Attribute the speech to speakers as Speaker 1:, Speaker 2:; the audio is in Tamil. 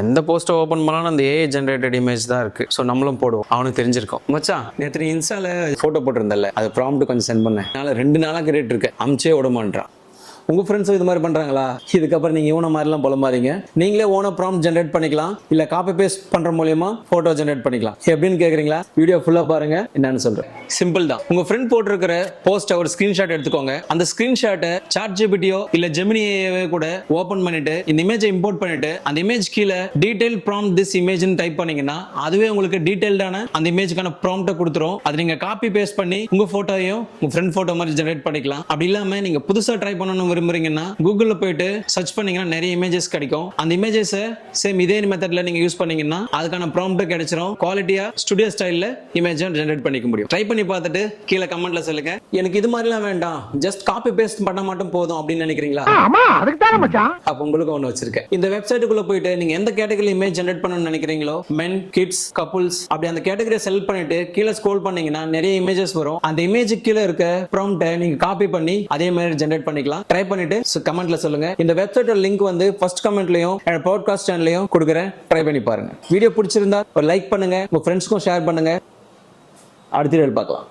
Speaker 1: எந்த போஸ்ட்டை ஓப்பன் பண்ணாலும் அந்த ஏஐ ஜென்ரேட்டட் இமேஜ் தான் இருக்கு. ஸோ நம்மளும் போடுவோம். அவனுக்கு தெரிஞ்சிருக்கும். மச்சான் நேற்று இன்ஸ்டால ஃபோட்டோ போட்டிருந்தல, அது ப்ராம்ப்ட் கொஞ்சம் சென்ட் பண்ணேன். அதனால 2 நாளாக கேட்டு இருக்கேன், அமிச்சே விடமான்றான். உங்கள் ஃப்ரெண்ட்ஸும் இது மாதிரி பண்ணுறாங்களா? இதுக்கப்புறம் நீங்கள் இவனை மாதிரிலாம் புலம்பாதீங்க. நீங்களே ஓனாக ப்ராம்ப்ட் ஜென்ரேட் பண்ணிக்கலாம், இல்லை காப்பி பேஸ்ட் பண்ணுற மூலியமா ஃபோட்டோ ஜென்ரேட் பண்ணிக்கலாம். எப்படின்னு கேட்குறீங்களா? வீடியோ ஃபுல்லாக பாருங்க, என்னன்னு சொல்கிறேன். சிம்பிள் தான். உங்கள் ஃப்ரெண்ட் போட்டிருக்கிற போஸ்ட்டை ஒரு ஸ்க்ரீன்ஷாட் எடுத்துக்கோங்க. அந்த ஸ்க்ரீன்ஷாட்டை சாட்ஜிபிடியோ இல்லை ஜெமினியோ கூட ஓப்பன் பண்ணிட்டு இந்த இமேஜை இம்போர்ட் பண்ணிட்டு அந்த இமேஜ் கீழே டீடைல் ப்ராம்ப்ட் திஸ் இமேஜ்னு டைப் பண்ணீங்கன்னா அதுவே உங்களுக்கு டீடைல்டான அந்த இமேஜுக்கான ப்ராம்ப்ட்டை கொடுத்துரும். அதை நீங்கள் காப்பி பேஸ்ட் பண்ணி உங்கள் ஃபோட்டோவையும் உங்கள் ஃப்ரெண்ட் ஃபோட்டோ மாதிரி ஜென்ரேட் பண்ணிக்கலாம். அப்படி இல்லாமல் நீங்கள் புதுசாக ட்ரை பண்ணணும் விரும்புறீங்கன்னா கூகுள்ல போயிட்டு சர்ச் பண்ணீங்கன்னா நிறைய இமேஜஸ் கிடைக்கும். அந்த இமேஜஸ் சேம் இதே மெத்தட்ல நீங்க யூஸ் பண்ணீங்கன்னா அதுக்கான ப்ராம்ப்ட் கிடைச்சிரும். குவாலிட்டியா ஸ்டுடியோ ஸ்டைல்ல இமேஜ் ஜெனரேட் பண்ணிக்க முடியும். ட்ரை பண்ணி பார்த்துட்டு கீழே கமெண்ட்ல சொல்லுங்க. எனக்கு இது மாதிரிலாம் வேண்டாம், ஜஸ்ட் காப்பி பேஸ்ட் பண்ண மட்டும் போதும் அப்படின்னு நினைக்கிறீங்களா? ஆமா, அதுக்கு தான் மச்சான். அப்ப உங்களுக்கு ஒன்னு வச்சிருக்கேன். இந்த வெப்சைட்டுக்குள்ள போயிட்டு நீங்க எந்த கேட்டகரி இமேஜ் ஜெனரேட் பண்ணணும்னு நினைக்கிறீங்களோ, மென், கிட்ஸ், கப்புள்ஸ் அப்படி அந்த கேட்டகரியை செலக்ட் பண்ணிட்டு கீழே ஸ்க்ரோல் பண்ணீங்கன்னா நிறைய இமேஜஸ் வரும். அந்த இமேஜுக்கு கீழே இருக்க ப்ராம்ப்ட்டை நீங்க காப்பி பண்ணி அதே மாதிரி ஜெனரேட் பண்ணிக்கலாம். ட்ரை பண்ணிட்டு கமெண்ட்ல சொல்லுங்க. இந்த வெப்சைட்டோட லிங்க் வந்து ஃபர்ஸ்ட் கமெண்ட்லயும் பாட்காஸ்ட் சேனல்லையும் கொடுக்குறேன். ட்ரை பண்ணி பாருங்க. வீடியோ பிடிச்சிருந்தா ஒரு லைக் பண்ணுங்க, உங்க ஃப்ரெண்ட்ஸ்க்கும் ஷேர் பண்ணுங்க. அடுத்த வீடியோல பார்க்கலாம்.